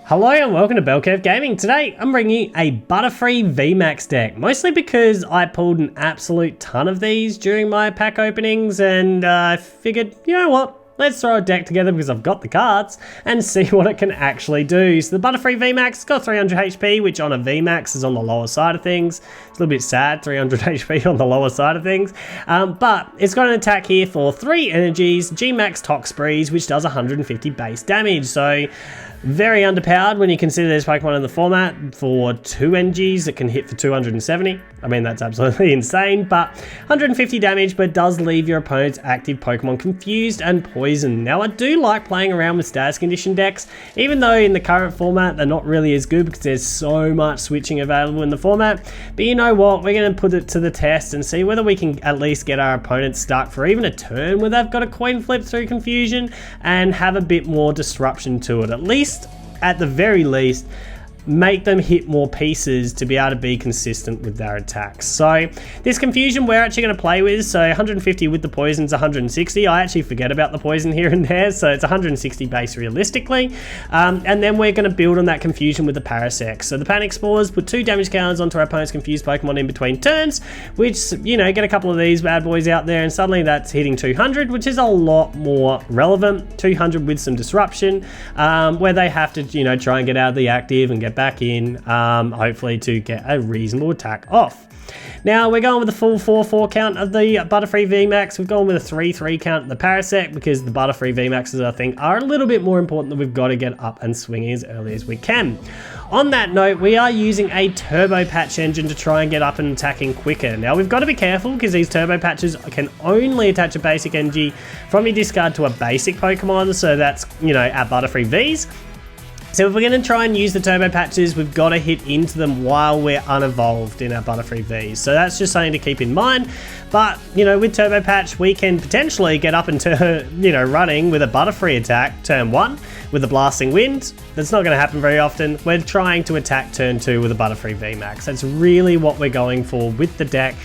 Hello and welcome to Bell Curve Gaming. Today I'm bringing you a Butterfree VMAX deck, mostly because I pulled an absolute ton of these during my pack openings and I figured, you know what, let's throw a deck together because I've got the cards and see what it can actually do. So the Butterfree VMAX has got 300 HP, which on a VMAX is on the lower side of things. It's a little bit sad, 300 HP on the lower side of things. But it's got an attack here for 3 energies, G-Max Toxbreeze, which does 150 base damage. So very underpowered when you consider there's Pokemon in the format for 2 energies that can hit for 270. I mean, that's absolutely insane, but 150 damage, but does leave your opponent's active Pokemon confused and poisoned. Now, I do like playing around with status condition decks, even though in the current format, they're not really as good because there's so much switching available in the format. But you know what? We're going to put it to the test and see whether we can at least get our opponents stuck for even a turn where they've got a coin flip through confusion and have a bit more disruption to it. At the very least, make them hit more pieces to be able to be consistent with their attacks. So this confusion we're actually going to play with, so 150 with the poison's 160. I actually forget about the poison here and there, so it's 160 base realistically. And then we're going to build on that confusion with the Parasect. So the Panic Spores put 2 damage counters onto our opponent's confused Pokemon in between turns, which, you know, get a couple of these bad boys out there and suddenly that's hitting 200, which is a lot more relevant. 200 with some disruption, where they have to, you know, try and get out of the active and get back in, hopefully to get a reasonable attack off. Now we're going with the full 4-4 count of the Butterfree VMAX. We've gone with a 3-3 count of the Parasect because the Butterfree VMAXs, I think, are a little bit more important that we've got to get up and swinging as early as we can. On that note, we are using a Turbo Patch engine to try and get up and attacking quicker. Now we've got to be careful because these Turbo Patches can only attach a basic energy from your discard to a basic Pokemon, so that's, you know, our Butterfree Vs. So if we're going to try and use the Turbo Patches, we've got to hit into them while we're unevolved in our Butterfree Vs. So that's just something to keep in mind. But, you know, with Turbo Patch, we can potentially get up into, you know, running with a Butterfree attack turn 1 with a Blasting Wind. That's not going to happen very often. We're trying to attack turn 2 with a Butterfree VMAX. That's really what we're going for with the deck.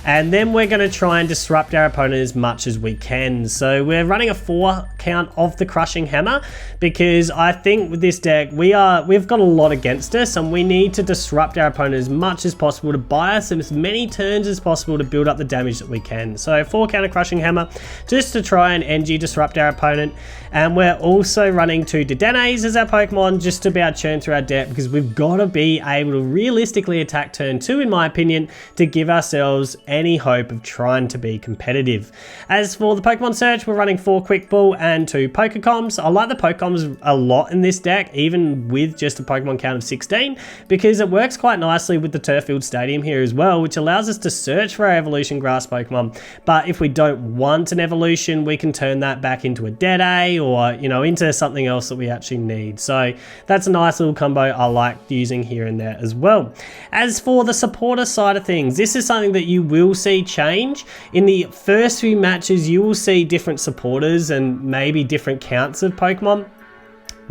And then we're going to try and disrupt our opponent as much as we can. So we're running a 4 count of the Crushing Hammer because I think with this deck we've got a lot against us and we need to disrupt our opponent as much as possible to buy us as many turns as possible to build up the damage that we can. So 4 count of Crushing Hammer just to try and NG disrupt our opponent. And we're also running 2 Dedenes as our Pokemon just to be able to churn through our deck because we've got to be able to realistically attack turn 2 in my opinion to give ourselves any hope of trying to be competitive. As for the Pokemon search, we're running 4 Quick Ball and 2 Pokecoms. I like the Pokecoms a lot in this deck, even with just a Pokemon count of 16, because it works quite nicely with the Turffield Stadium here as well, which allows us to search for our Evolution Grass Pokemon. But if we don't want an evolution, we can turn that back into a Dead or, you know, into something else that we actually need. So that's a nice little combo I like using here and there as well. As for the supporter side of things, this is something that you will see change. In the first few matches, you will see different supporters and maybe different counts of Pokemon.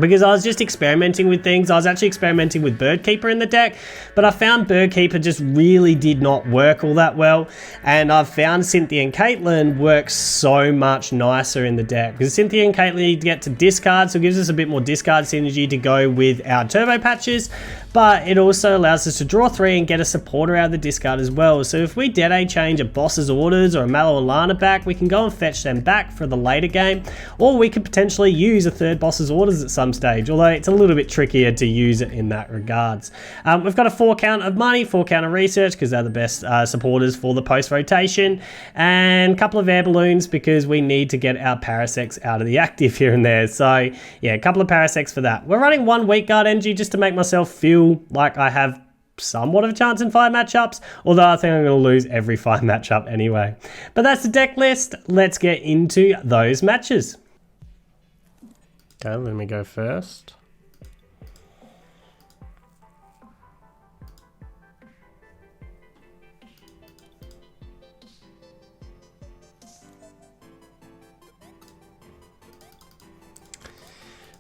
Because I was just experimenting with things. I was actually experimenting with Birdkeeper in the deck, but I found Birdkeeper just really did not work all that well. And I've found Cynthia and Caitlin work so much nicer in the deck. Because Cynthia and Caitlin get to discard, so it gives us a bit more discard synergy to go with our Turbo Patches. But it also allows us to draw 3 and get a supporter out of the discard as well. So if we Dead change a Boss's Orders or a Mallow and Lana back, we can go and fetch them back for the later game. Or we could potentially use a 3rd Boss's Orders at some stage, although it's a little bit trickier to use it in that regards. We've got a 4 count of money, 4 count of research because they're the best supporters for the post rotation, and a couple of air balloons because we need to get our Parasects out of the active here and there. So yeah, a couple of Parasects for that. We're running 1 Weak Guard energy just to make myself feel like I have somewhat of a chance in 5 matchups, although I think I'm going to lose every 5 matchup anyway. But that's the deck list. Let's get into those matches. Okay, let me go first.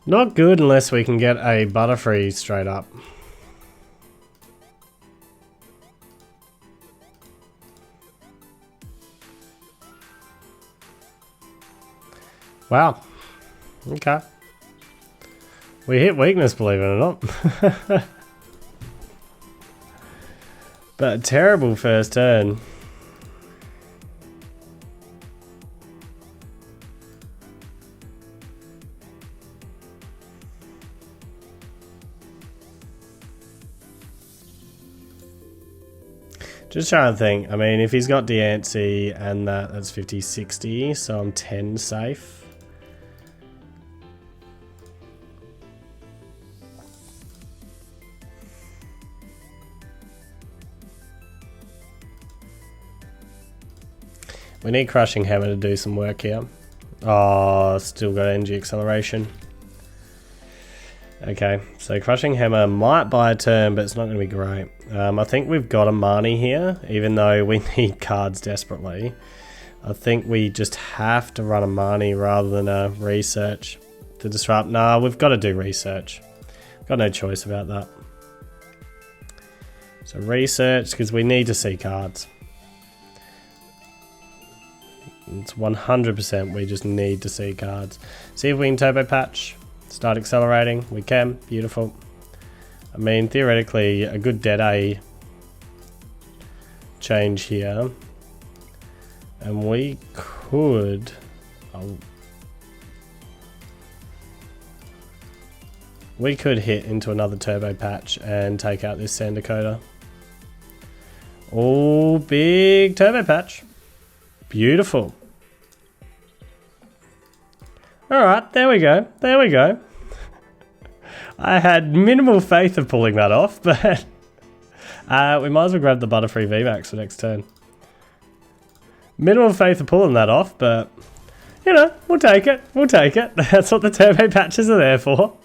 Not good unless we can get a Butterfree straight up. Wow. Okay. We hit weakness, believe it or not. But a terrible first turn. Just trying to think. I mean, if he's got Diancie and that's 50, 60, so I'm 10 safe. We need Crushing Hammer to do some work here. Oh, still got energy acceleration. Okay, so Crushing Hammer might buy a turn, but it's not going to be great. I think we've got a Marnie here, even though we need cards desperately. I think we just have to run a Marnie rather than a Research to disrupt. Nah, we've got to do Research. Got no choice about that. So Research, because we need to see cards. It's 100% we just need to see cards. See if we can Turbo Patch. Start accelerating. We can. Beautiful. I mean, theoretically, a good Dead A change here. And we could... we could hit into another Turbo Patch and take out this Sandakoda. Oh, big Turbo Patch. Beautiful. Alright, there we go. There we go. I had minimal faith of pulling that off, but we might as well grab the Butterfree VMAX for next turn. Minimal faith of pulling that off, but you know, we'll take it. We'll take it. That's what the Turbo Patches are there for.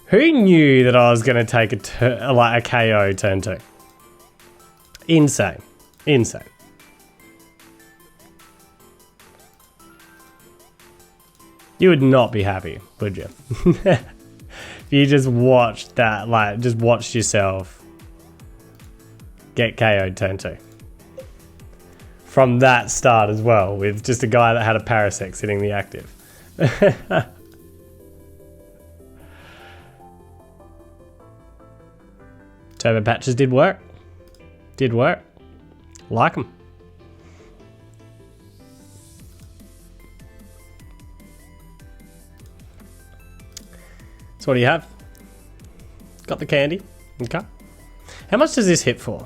Who knew that I was going to take a KO turn 2? Insane. Insane. You would not be happy, would you? If you just watched that, like, just watched yourself get KO'd turn 2. From that start as well, with just a guy that had a Parasect sitting the active. Turbo Patches did work. Did work. Like them. So what do you have? Got the candy. Okay. How much does this hit for?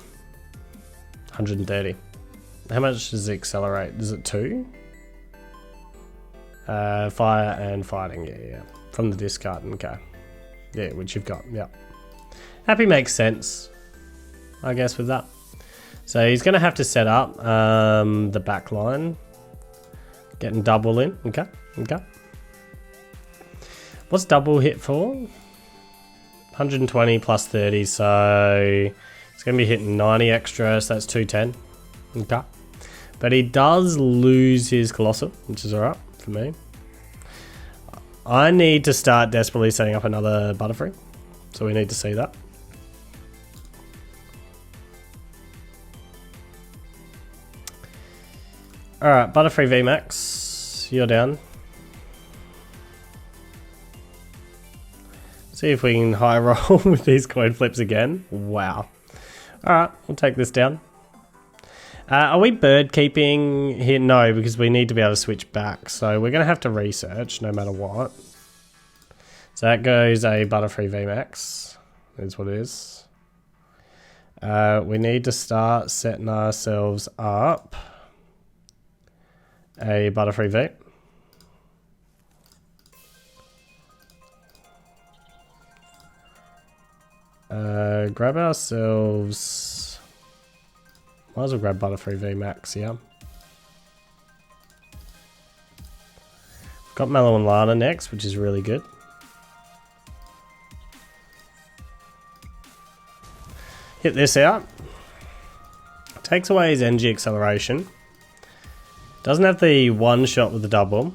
130. How much does it accelerate? Is it 2? Fire and fighting. Yeah. From the discard. Okay. Yeah, which you've got. Yeah. Happy makes sense, I guess, with that. So he's going to have to set up the back line. Getting double in. Okay. Okay. What's double hit for? 120 plus 30, so it's going to be hitting 90 extra, so that's 210. Okay. But he does lose his Colossal, which is alright for me. I need to start desperately setting up another Butterfree, so we need to see that. Alright, Butterfree VMAX, you're down. See if we can high roll with these coin flips again. Wow. Alright, we'll take this down. Are we bird keeping here? No, because we need to be able to switch back. So we're going to have to research no matter what. So that goes a Butterfree VMAX. Is what it is. We need to start setting ourselves up a Butterfree V. Grab ourselves... might as well grab Butterfree VMAX, yeah. Got Mallow and Lana next, which is really good. Hit this out. Takes away his energy acceleration. Doesn't have the one shot with the double.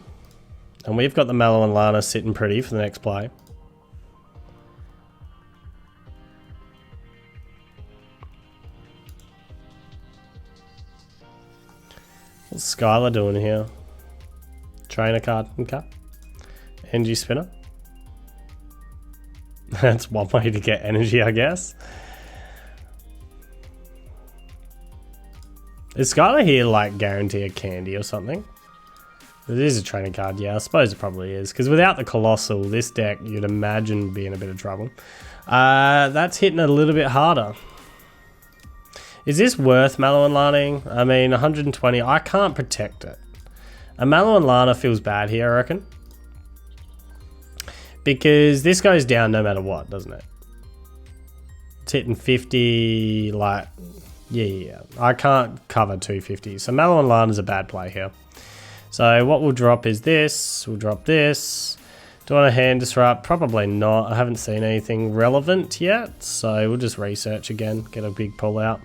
And we've got the Mallow and Lana sitting pretty for the next play. What's Skylar doing here? Trainer card, okay. Energy spinner, That's one way to get energy, I guess. Is Skylar here like guarantee a candy or something? It is a training card, yeah, I suppose it probably is. Because without the Colossal, this deck, you'd imagine be in a bit of trouble. That's hitting a little bit harder. Is this worth Mallow and Laning? I mean, 120, I can't protect it. A Mallow and Lana feels bad here, I reckon. Because this goes down no matter what, doesn't it? It's hitting 50, like, yeah. I can't cover 250. So Mallow and Lana's a bad play here. So what we'll drop is this, we'll drop this. Do I want a hand disrupt? Probably not. I haven't seen anything relevant yet. So we'll just research again, get a big pull out.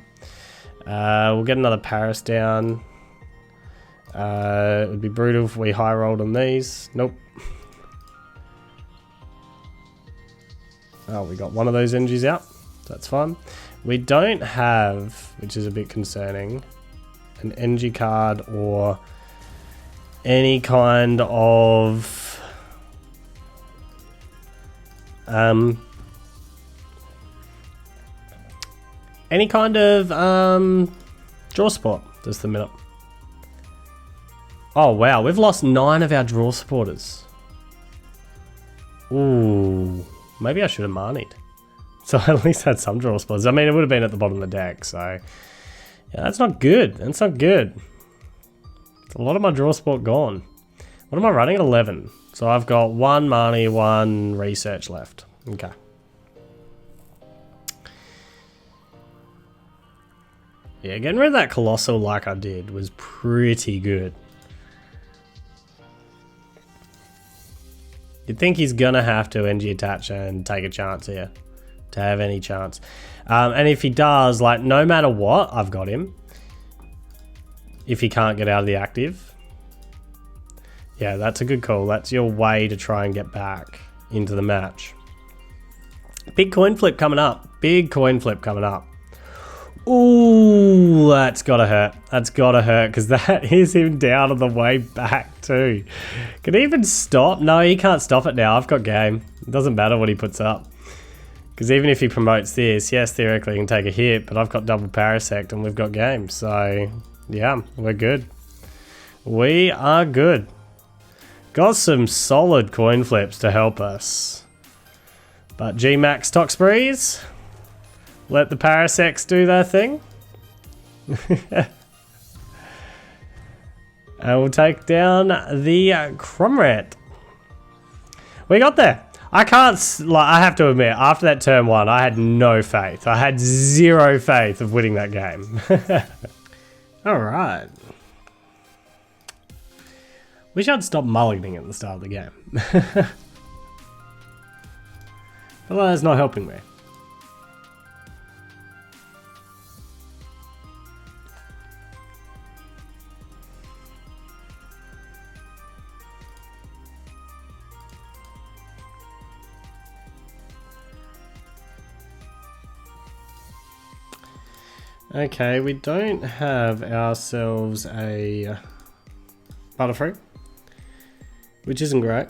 We'll get another Paris down. It would be brutal if we high rolled on these. Nope. Oh, we got one of those energies out. That's fine. We don't have, which is a bit concerning, an energy card or any kind of draw support just the minute. Oh wow, we've lost 9 of our draw supporters. Ooh, maybe I should have manied. So I at least had some draw supporters. I mean, it would have been at the bottom of the deck, so yeah, that's not good. That's not good. A lot of my draw support gone. What am I running? 11. So I've got 1 Mani, 1 research left. Okay. Yeah, getting rid of that Colossal like I did was pretty good. You'd think he's gonna have to NG attach and take a chance here to have any chance. And if he does, like, no matter what, I've got him. If he can't get out of the active. Yeah, that's a good call. That's your way to try and get back into the match. Big coin flip coming up. Big coin flip coming up. Ooh, that's gotta hurt. That's gotta hurt because that is him down on the way back too. Can he even stop? No, he can't stop it now. I've got game. It doesn't matter what he puts up. Because even if he promotes this, yes, theoretically he can take a hit, but I've got double Parasect and we've got game. So, yeah, we're good. We are good. Got some solid coin flips to help us. But GMAX Toxbreeze, let the Parasects do their thing. And we'll take down the Cromrat. We got there. I can't, like, I have to admit, after that turn 1, I had no faith. I had 0 faith of winning that game. Alright. Wish I'd stop mulliganing at the start of the game. But that's not helping me. Okay, we don't have ourselves a Butterfree, which isn't great.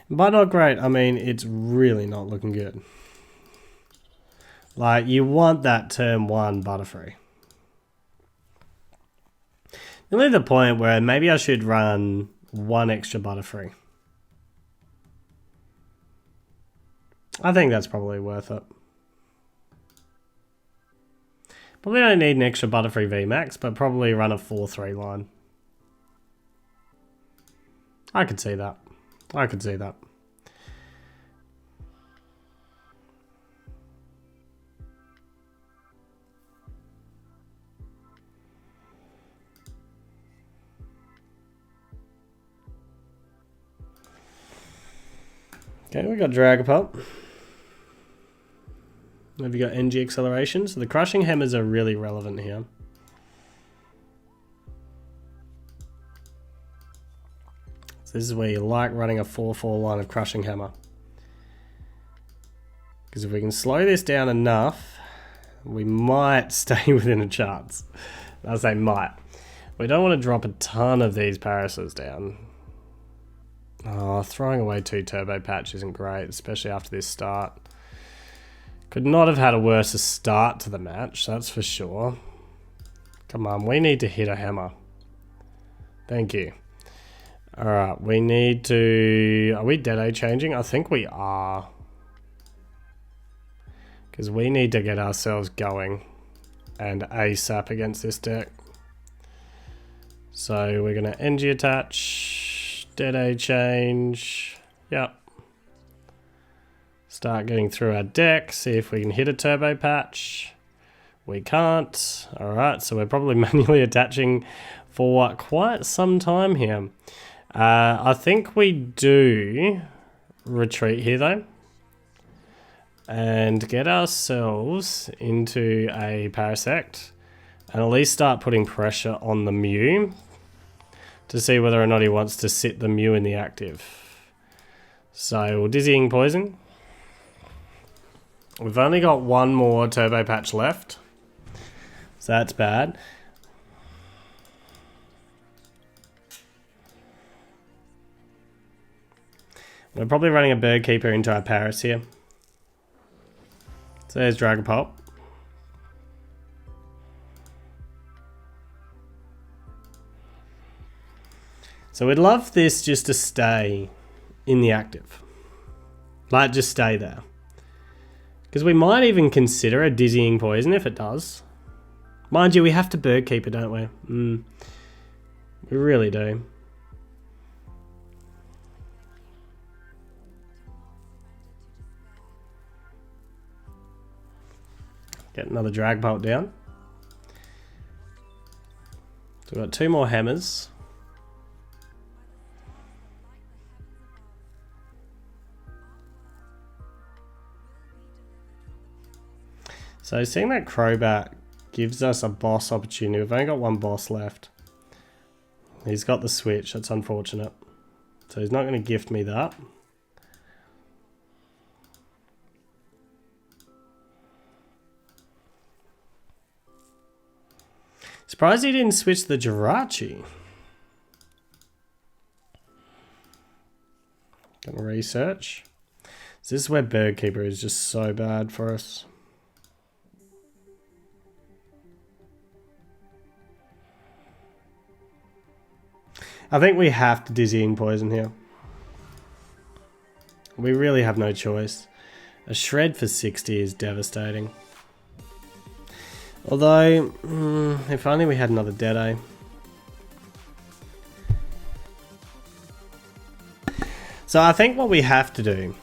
By not great, I mean it's really not looking good. Like, you want that turn 1 Butterfree. Nearly the point where maybe I should run 1 extra Butterfree. I think that's probably worth it. Probably don't need an extra Butterfree VMAX, but probably run a 4-3 line. I could see that. I could see that. Okay, we got Dragapult. Have you got NG acceleration? So the crushing hammers are really relevant here. So this is where you like running a 4-4 line of crushing hammer. Because if we can slow this down enough, We might stay within a chance. I say might. We don't want to drop a ton of these Parasaurs down. Oh, throwing away 2 Turbo Patch isn't great, especially after this start. Could not have had a worse start to the match, that's for sure. Come on, we need to hit a hammer. Thank you. Alright, we need to... Are we Dead changing? I think we are. Because we need to get ourselves going. And ASAP against this deck. So we're going to NG attach. Dead change. Yep. Start getting through our deck. See if we can hit a Turbo Patch. We can't. Alright, so we're probably manually attaching for quite some time here. I think we do retreat here though. And get ourselves into a Parasect. And at least start putting pressure on the Mew. To see whether or not he wants to sit the Mew in the active. So we'll Dizzying Poison. We've only got one more Turbo Patch left. So that's bad. We're probably running a Bird Keeper into our Paras here. So there's Dragapult. So we'd love this just to stay in the active. Like, just stay there. Because we might even consider a Dizzying Poison if it does. Mind you, we have to Bird Keeper, don't we? We really do. Get another Dragapult down. So we've got 2 more hammers. So seeing that Crobat gives us a boss opportunity. We've only got 1 boss left. He's got the switch. That's unfortunate. So he's not going to gift me that. Surprised he didn't switch the Jirachi. Gonna research. So this is where Bird Keeper is just so bad for us. I think we have to Dizzying Poison here. We really have no choice. A Shred for 60 is devastating. Although, if only we had another Dead. So I think what we have to do...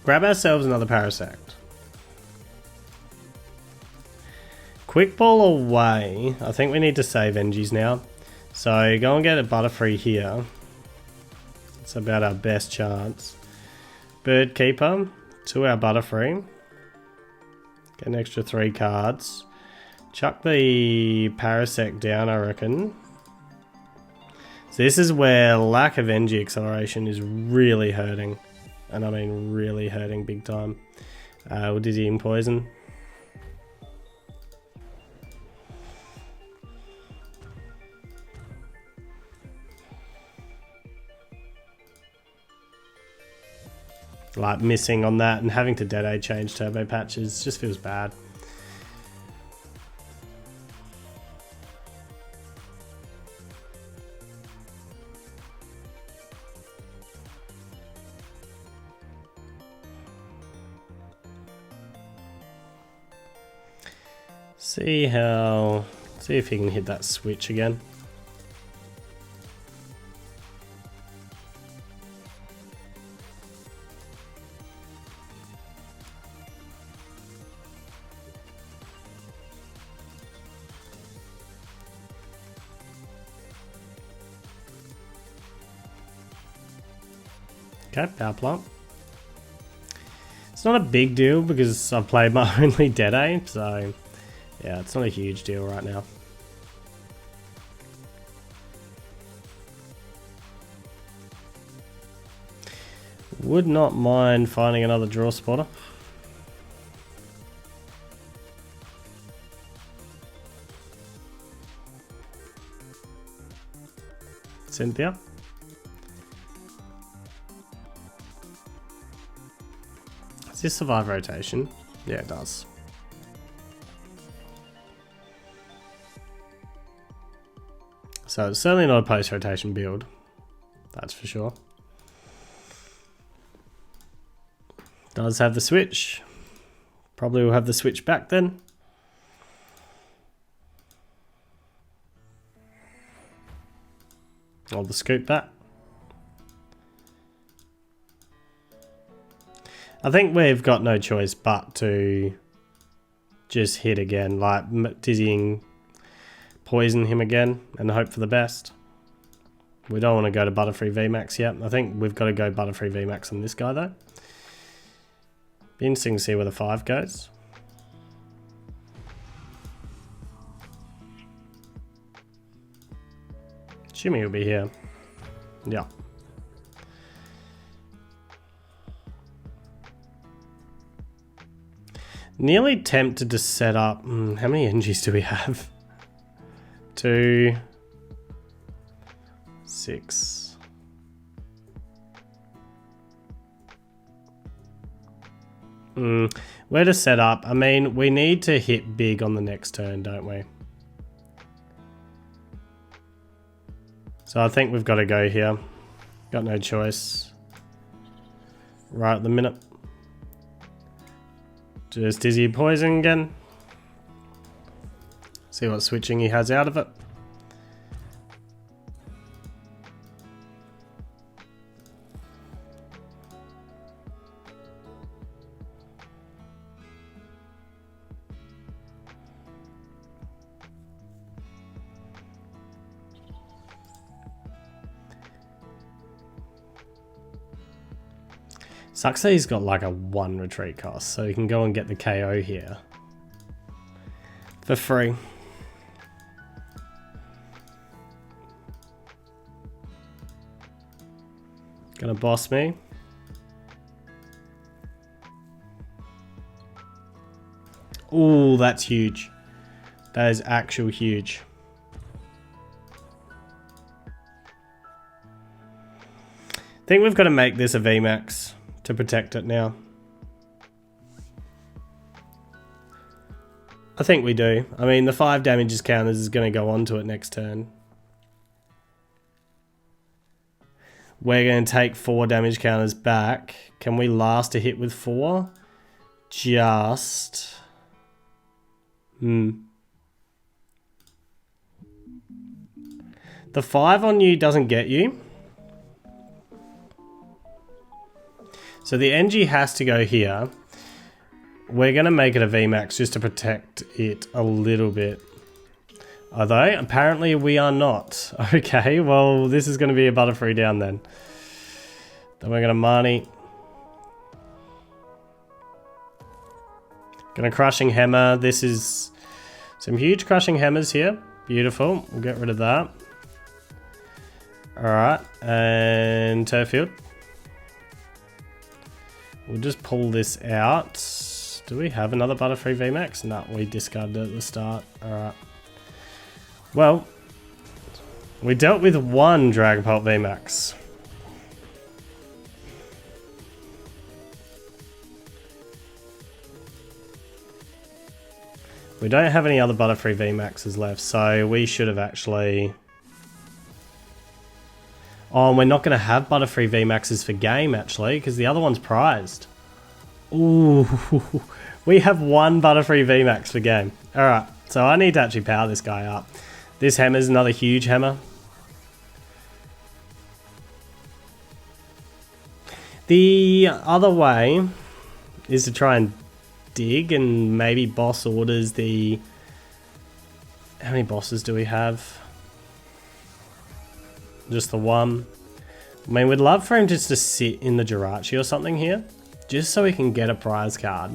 Grab ourselves another Parasect. Quick Ball away. I think we need to save Engis now. So go and get a Butterfree here. It's about our best chance. Bird Keeper to our Butterfree. Get an extra 3 cards. Chuck the Parasect down, I reckon. So this is where lack of NG acceleration is really hurting. And I mean really hurting big time. We'll Dizzying Poison. Like missing on that and having to Dead change Turbo Patches just feels bad. See if he can hit that switch again. Okay, Power Plant. It's not a big deal because I've played my only Dead, so yeah, it's not a huge deal right now. Would not mind finding another draw spotter. Cynthia. Does this survive rotation? Yeah, it does. So it's certainly not a post-rotation build. That's for sure. Does have the switch. Probably will have the switch back then. Or the scoop back. I think we've got no choice but to just hit again, like dizzying, poison him again and hope for the best. We don't want to go to Butterfree VMAX yet. I think we've got to go Butterfree VMAX on this guy though. Be interesting to see where the 5 goes. Assuming he'll be here. Yeah. Nearly tempted to set up... how many energies do we have? 2... 6... where to set up? I mean, we need to hit big on the next turn, don't we? So I think we've got to go here. Got no choice. Right at the minute. Just Dizzy Poison again. See what switching he has out of it. Sucks that he's got like a 1 retreat cost, so he can go and get the KO here for free. Gonna boss me. Ooh, that's huge. That is actual huge. I think we've got to make this a VMAX to protect it now. I think we do. I mean, the 5 damages counters is going to go onto it next turn. We're going to take 4 damage counters back. Can we last a hit with 4? Just... The 5 on you doesn't get you. So the NG has to go here. We're going to make it a VMAX just to protect it a little bit. Although, apparently we are not. Okay, well, this is going to be a Butterfree down then. Then we're going to Marnie. Going to Crushing Hammer. This is some huge Crushing Hammers here. Beautiful. We'll get rid of that. Alright, and Turfield. We'll just pull this out. Do we have another Butterfree VMAX? No, we discarded it at the start. Alright. Well, we dealt with 1 Dragapult VMAX. We don't have any other Butterfree VMAXs left, so we should have actually... Oh, and we're not going to have Butterfree VMAXs for game, actually, because the other one's prized. Ooh, we have 1 Butterfree VMAX for game. Alright, so I need to actually power this guy up. This hammer is another huge hammer. The other way is to try and dig and maybe boss orders the... How many bosses do we have? Just the 1. I mean, we'd love for him just to sit in the Jirachi or something here. Just so we can get a prize card.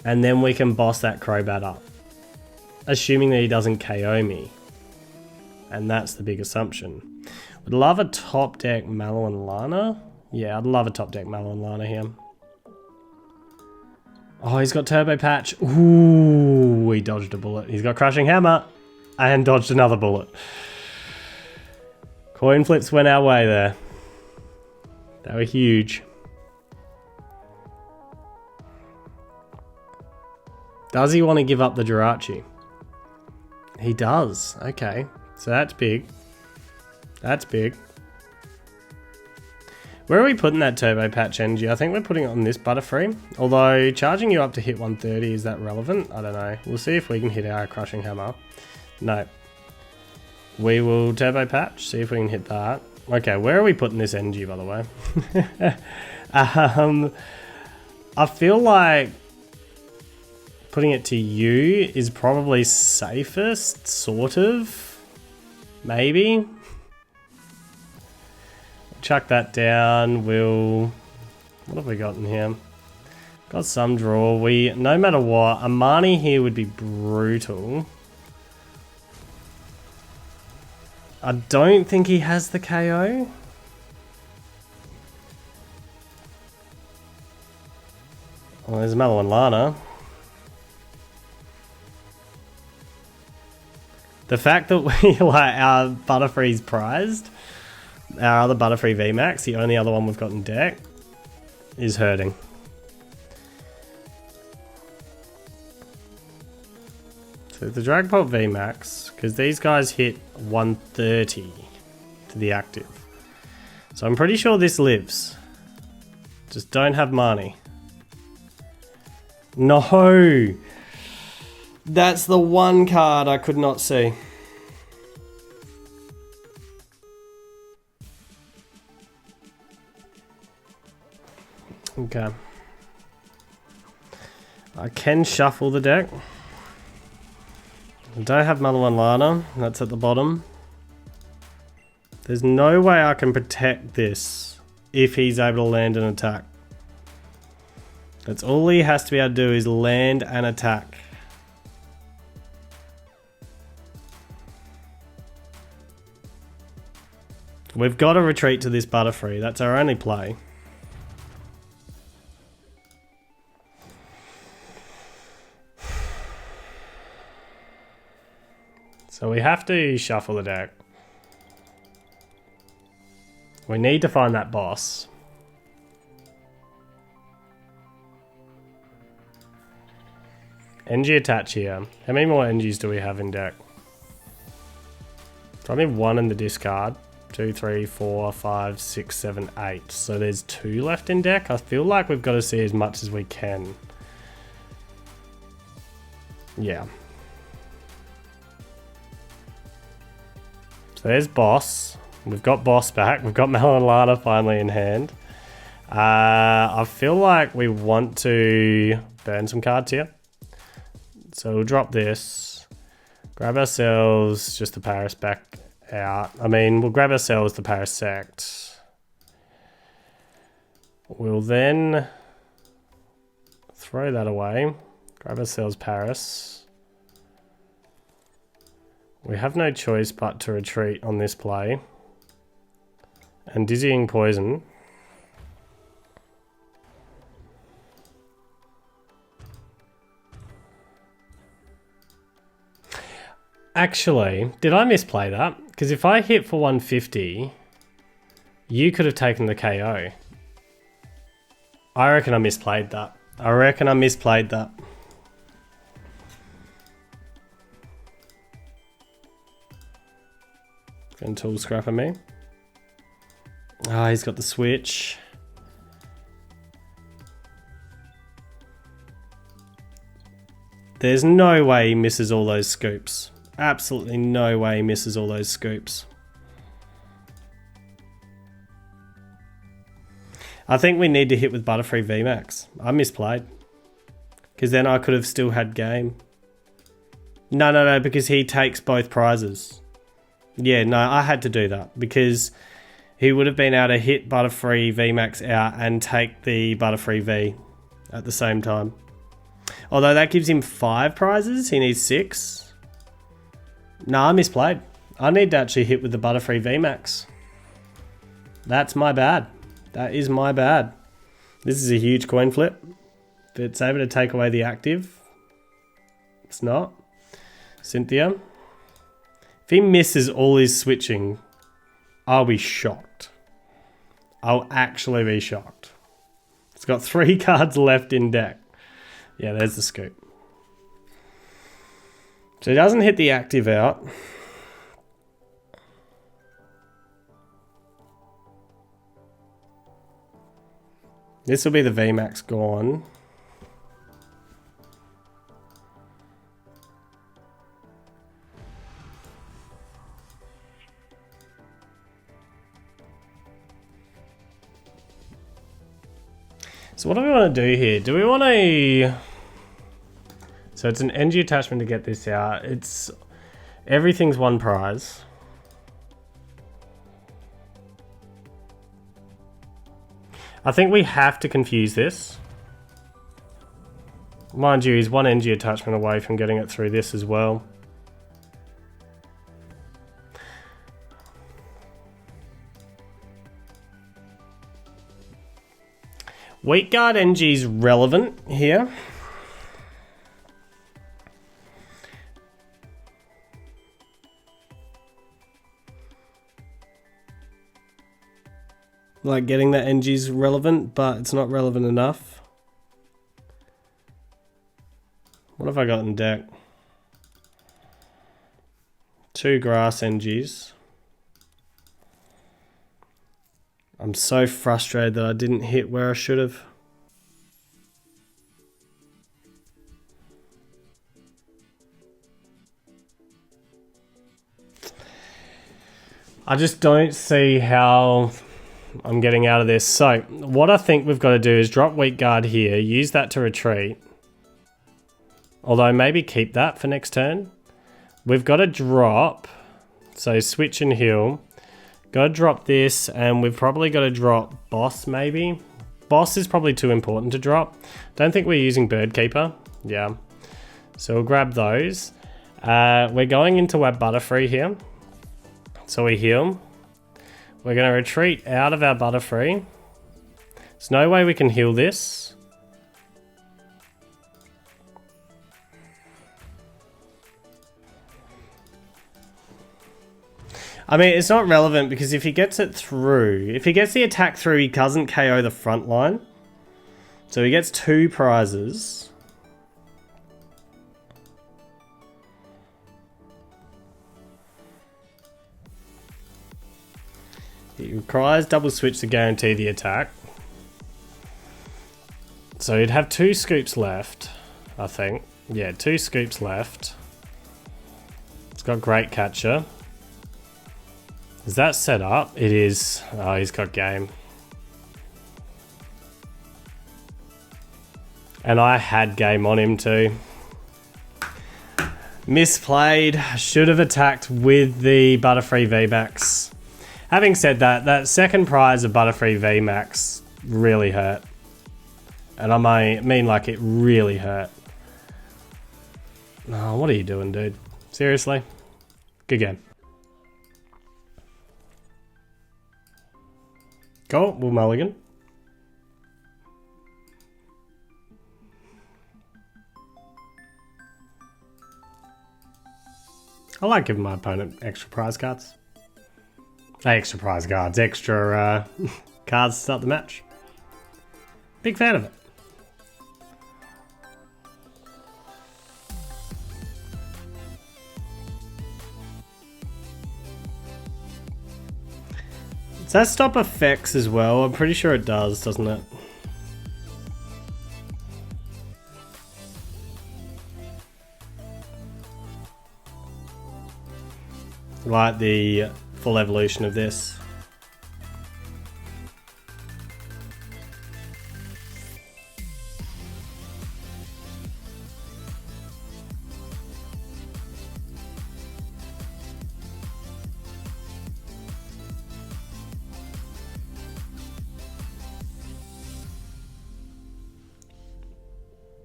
And then we can boss that Crobat up. Assuming that he doesn't KO me. And that's the big assumption. Would love a top deck Mallow and Lana. Yeah, I'd love a top deck Mallow and Lana here. Oh, he's got Turbo Patch. Ooh, he dodged a bullet. He's got Crushing Hammer and dodged another bullet. Coin flips went our way there. They were huge. Does he want to give up the Jirachi? He does. Okay, so that's big. That's big. Where are we putting that Turbo Patch energy? I think we're putting it on this Butterfree. Although, charging you up to hit 130, is that relevant? I don't know. We'll see if we can hit our Crushing Hammer. No. We will Turbo Patch, see if we can hit that. Okay, where are we putting this energy, by the way? I feel like putting it to you is probably safest, sort of. Maybe. Chuck that down. We'll... What have we got in here? Got some draw. No matter what, Amani here would be brutal. I don't think he has the KO. Well, there's Mallow and Lana. The fact that our Butterfree's prized, our other Butterfree VMAX, the only other one we've got in deck, is hurting. So the Dragapult VMAX, because these guys hit 130 to the active. So I'm pretty sure this lives. Just don't have money. No! That's the one card I could not see. Okay. I can shuffle the deck. I don't have Mallow and Lana. That's at the bottom. There's no way I can protect this if he's able to land an attack. That's all he has to be able to do is land an attack. We've got to retreat to this Butterfree. That's our only play. So we have to shuffle the deck. We need to find that boss. NG attach here. How many more NGs do we have in deck? Probably one in the discard. 2, 3, 4, 5, 6, 7, 8. So there's 2 left in deck. I feel like we've got to see as much as we can. Yeah. So there's boss. We've got boss back. We've got Mallow and Lana finally in hand. I feel like we want to burn some cards here. So we'll drop this. Grab ourselves just the Paris back out. I mean, we'll grab ourselves the Parasect. We'll then throw that away. Grab ourselves Paris. We have no choice but to retreat on this play. And Dizzying Poison. Actually, did I misplay that? Because if I hit for 150, you could have taken the KO. I reckon I misplayed that. Going to tool scrapper me. Ah, he's got the switch. There's no way he misses all those scoops. Absolutely no way he misses all those scoops. I think we need to hit with Butterfree VMAX. I misplayed. Because then I could have still had game. No, because he takes both prizes. Yeah, no, I had to do that. Because he would have been able to hit Butterfree VMAX out and take the Butterfree V at the same time. Although that gives him 5 prizes, he needs 6. No, I misplayed. I need to actually hit with the Butterfree VMAX. That's my bad. That is my bad. This is a huge coin flip. If it's able to take away the active, it's not. Cynthia. If he misses all his switching, I'll be shocked. I'll actually be shocked. It's got 3 cards left in deck. Yeah, there's the scoop. So he doesn't hit the active out. This will be the VMAX gone. So what do we want to do here? Do we want to... So it's an NG attachment to get this out. It's... Everything's 1 prize. I think we have to confuse this. Mind you, he's 1 NG attachment away from getting it through this as well. Weak guard NG's relevant here. Like getting that NG's relevant, but it's not relevant enough. What have I got in deck? 2 grass NGs. I'm so frustrated that I didn't hit where I should have. I just don't see how I'm getting out of this. So what I think we've got to do is drop weak guard here, use that to retreat. Although maybe keep that for next turn. We've got to drop, so switch and heal. Got to drop this, and we've probably got to drop boss maybe. Boss is probably too important to drop. Don't think we're using bird keeper. Yeah. So we'll grab those. We're going into our Butterfree here. So we heal. We're going to retreat out of our Butterfree. There's no way we can heal this. I mean, it's not relevant because if he gets it through, if he gets the attack through, he doesn't KO the front line. So he gets 2 prizes. It requires double switch to guarantee the attack. So he'd have 2 scoops left, I think. Yeah, 2 scoops left. It's got great catcher. Is that set up? It is. Oh, he's got game. And I had game on him too. Misplayed. Should have attacked with the Butterfree VMAX. Having said that, that second prize of Butterfree VMAX really hurt. And I mean like it really hurt. Oh, what are you doing, dude? Seriously? Good game. Cool, we'll mulligan. I like giving my opponent extra prize cards. Extra prize cards, extra cards to start the match. Big fan of it. Does that stop effects as well? I'm pretty sure it does, doesn't it? Like the full evolution of this.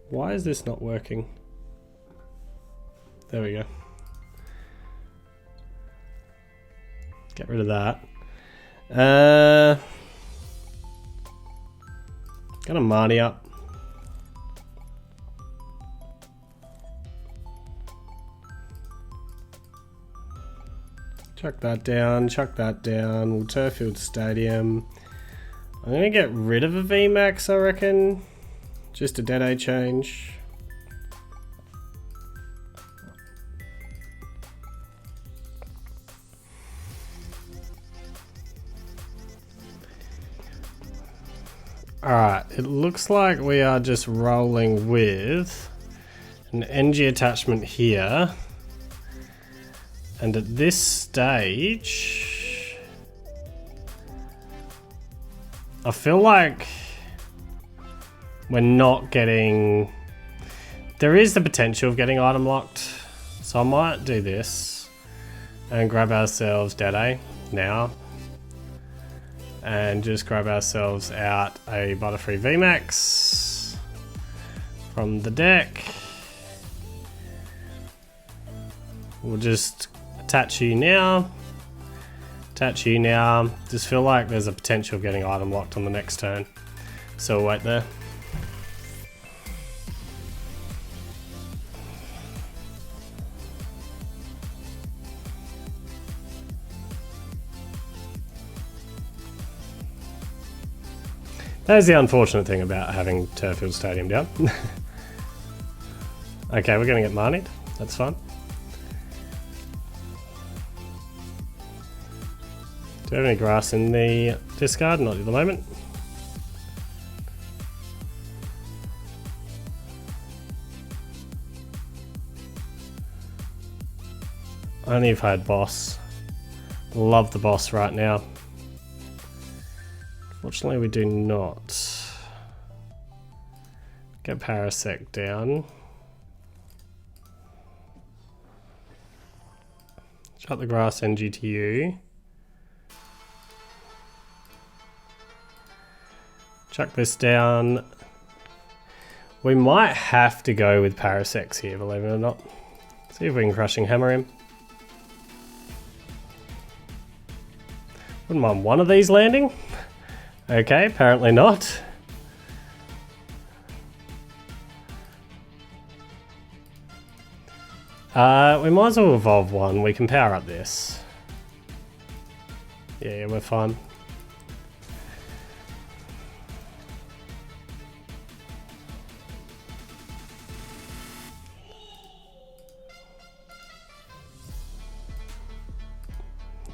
Why is this not working? There we go. Get rid of that. Gonna Marnie up. Chuck that down, chuck that down. We'll Turfield Stadium. I'm gonna get rid of a VMAX, I reckon. Just a dead A change. Alright, it looks like we are just rolling with an NG attachment here. And at this stage, I feel like we're not getting... There is the potential of getting item locked. So I might do this and grab ourselves Dead A now. And just grab ourselves out a Butterfree VMAX from the deck. We'll just attach you now. Attach you now. Just feel like there's a potential of getting item locked on the next turn. So we'll wait there. That is the unfortunate thing about having Turfield Stadium down. Okay, we're going to get Marnied. That's fine. Do we have any grass in the discard? Not at the moment. Only if I had boss. Love the boss right now. Fortunately, we do not. Get Parasect down. Shut the grass NGTU. Chuck this down. We might have to go with Parasect here, believe it or not. See if we can Crushing Hammer him. Wouldn't mind one of these landing. Okay, apparently not. We might as well evolve one. We can power up this. Yeah, we're fine.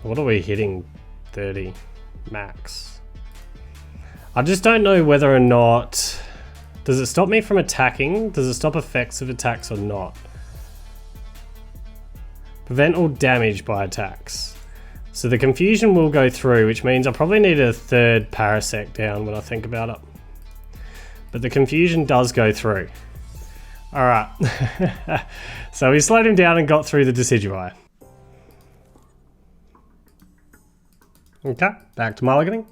What are we hitting? 30 max. I just don't know whether or not... Does it stop me from attacking? Does it stop effects of attacks or not? Prevent all damage by attacks. So the confusion will go through, which means I probably need a third Parasect down when I think about it. But the confusion does go through. Alright. So we slowed him down and got through the Decidueye. Okay, back to mulliganing.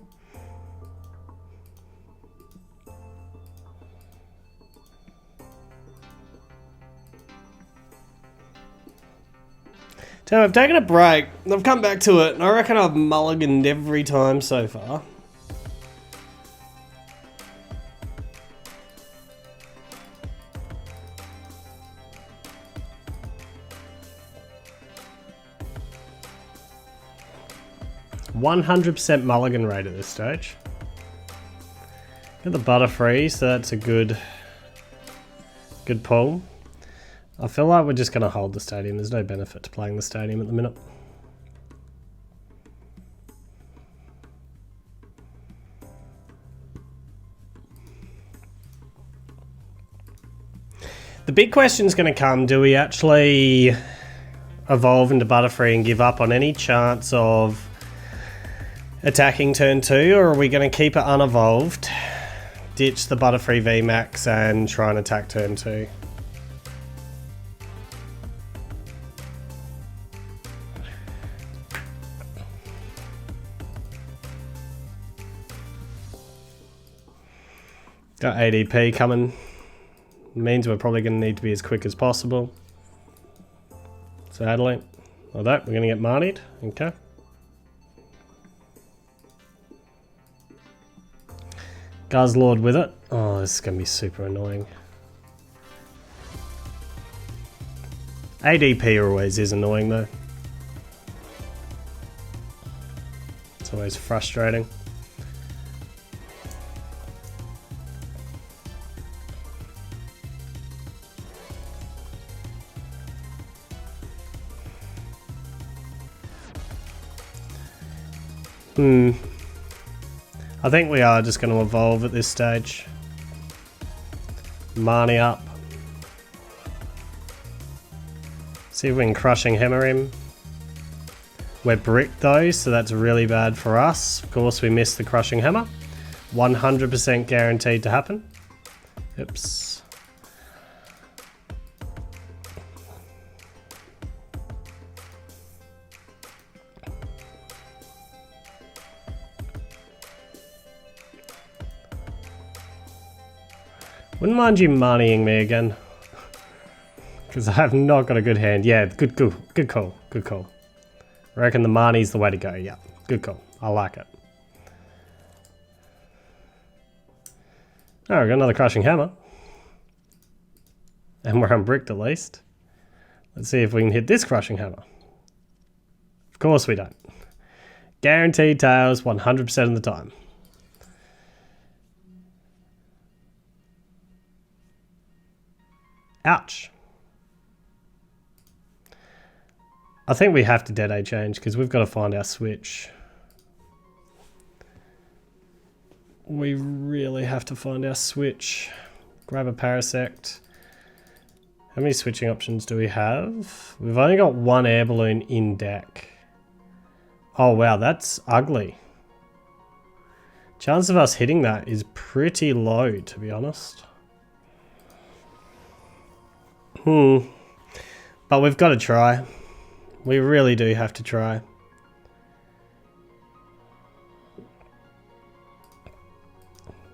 So I've taken a break, I've come back to it, and I reckon I've mulliganed every time so far. %100% mulligan rate at this stage. Get the Butterfree, so that's a good pull. I feel like we're just going to hold the stadium. There's no benefit to playing the stadium at the minute. The big question is going to come, do we actually evolve into Butterfree and give up on any chance of attacking turn 2, or are we going to keep it unevolved, ditch the Butterfree VMAX and try and attack turn 2? Got ADP coming. Means we're probably going to need to be as quick as possible. Sadly. Although, we're going to get Marnied. Okay. Guzzlord with it. Oh, this is going to be super annoying. ADP always is annoying though. It's always frustrating. I think we are just going to evolve at this stage. Marnie up. See if we can crushing hammer him. We're bricked though, so that's really bad for us. Of course we missed the crushing hammer. 100% guaranteed to happen. Oops. Wouldn't mind you moneying me again. Because I have not got a good hand. Yeah, good call. I reckon the Marnie's the way to go. Yeah, good call. I like it. Oh, we got another crushing hammer. And we're unbricked at least. Let's see if we can hit this crushing hammer. Of course we don't. Guaranteed tails 100% of the time. Ouch. I think we have to dead A change because we've got to find our switch. We really have to find our switch. Grab a Parasect. How many switching options do we have? We've only got one air balloon in deck. Oh wow, that's ugly. Chance of us hitting that is pretty low, to be honest. But we've got to try. We really do have to try.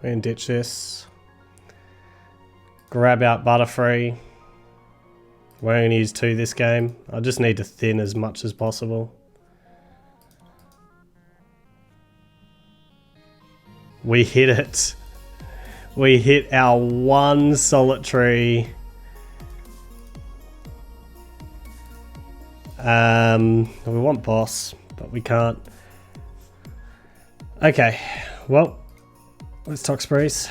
We can ditch this. Grab out Butterfree. We're going to use 2 this game. I just need to thin as much as possible. We hit it. We hit our one solitary. We want boss, but we can't. Okay, well, let's Toxbreeze.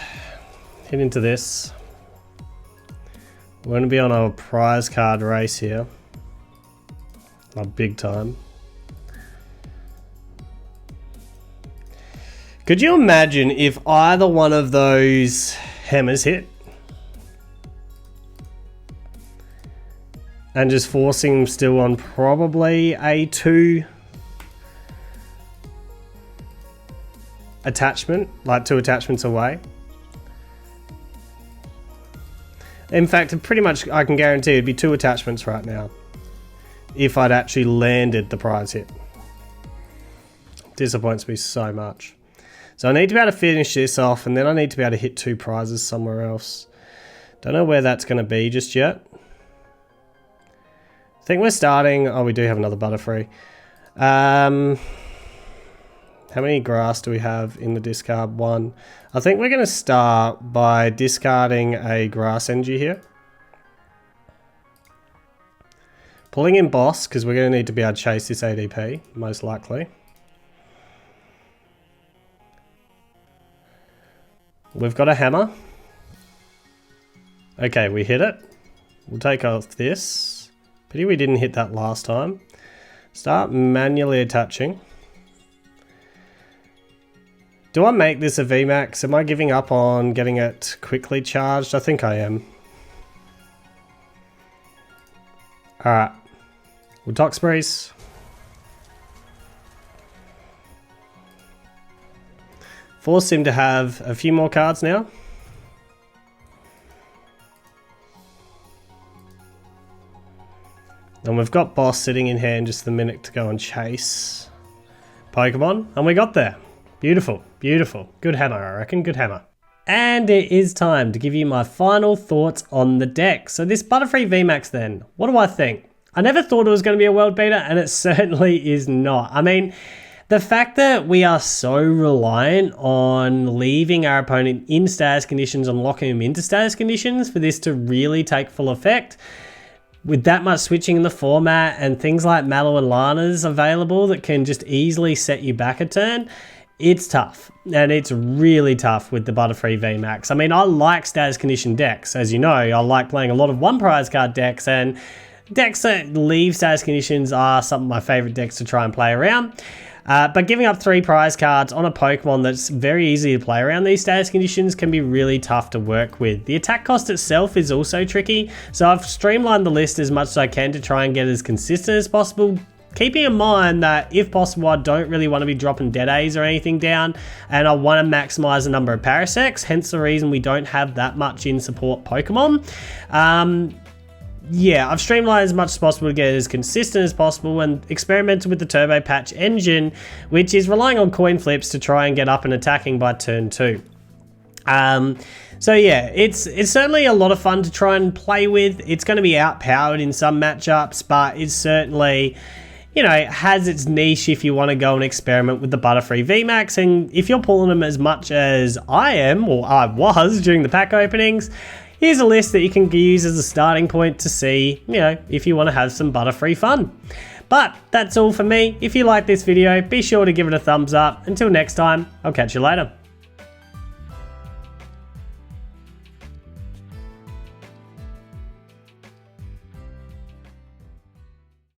Hit into this. We're going to be on a prize card race here. Not big time. Could you imagine if either one of those hammers hit? And just forcing him still on probably a 2 attachment, like 2 attachments away. In fact, pretty much I can guarantee it'd be 2 attachments right now if I'd actually landed the prize hit. Disappoints me so much. So I need to be able to finish this off, and then I need to be able to hit 2 prizes somewhere else. Don't know where that's going to be just yet. I think we're starting. Oh, we do have another Butterfree. How many grass do we have in the discard? 1. I think we're going to start by discarding a grass energy here. Pulling in boss, because we're going to need to be able to chase this ADP, most likely. We've got a hammer. Okay, we hit it. We'll take off this. Pity we didn't hit that last time. Start manually attaching. Do I make this a VMAX? Am I giving up on getting it quickly charged? I think I am. Alright. We'll Toxbreeze. Force him to have a few more cards now. And we've got boss sitting in hand just the minute to go and chase Pokemon. And we got there. Beautiful, beautiful. Good hammer, I reckon. Good hammer. And it is time to give you my final thoughts on the deck. So this Butterfree VMAX then, what do I think? I never thought it was going to be a world beater, and it certainly is not. I mean, The fact that we are so reliant on leaving our opponent in status conditions and locking them into status conditions for this to really take full effect, with that much switching in the format and things like Mallow and Lana's available that can just easily set you back a turn, it's tough. And it's really tough with the Butterfree VMAX. I mean, I like status condition decks. As you know, I like playing a lot of one prize card decks, and decks that leave status conditions are some of my favorite decks to try and play around. But giving up 3 prize cards on a Pokemon that's very easy to play around these status conditions can be really tough to work with. The attack cost itself is also tricky, so I've streamlined the list as much as I can to try and get as consistent as possible, keeping in mind that if possible I don't really want to be dropping Dead A's or anything down, and I want to maximize the number of Parasects, hence the reason we don't have that much in support Pokemon. Yeah, I've streamlined as much as possible to get it as consistent as possible and experimented with the Turbo Patch engine, which is relying on coin flips to try and get up and attacking by turn 2. So yeah, it's certainly a lot of fun to try and play with. It's going to be outpowered in some matchups, but it's certainly, you know, has its niche if you want to go and experiment with the Butterfree VMAX. And if you're pulling them as much as I am, or I was during the pack openings, here's a list that you can use as a starting point to see, you know, if you want to have some Butterfree fun. But that's all for me. If you like this video, be sure to give it a thumbs up. Until next time, I'll catch you later.